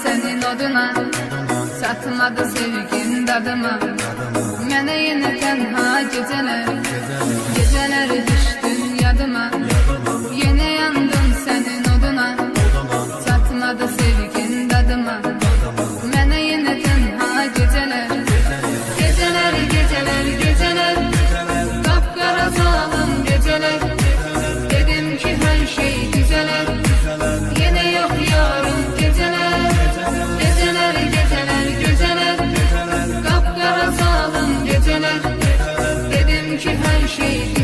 senin oduna, çatmadı sevgin dadıma. Mənə yenə tənha gecələr, gecələr düşdün yadıma. Yenə yandım sənin oduna, çatmadı sevgin dadıma. Mənə yenə tənha gecələr, gecələr, gecələr, gecələr, qapqara zalım gecələr. Dedim ki hər şey düzələr, yenə yox yarım gecələr. Gecələr, gecələr, gecələr, qapqara zalım gecələr. Dedim ki her şey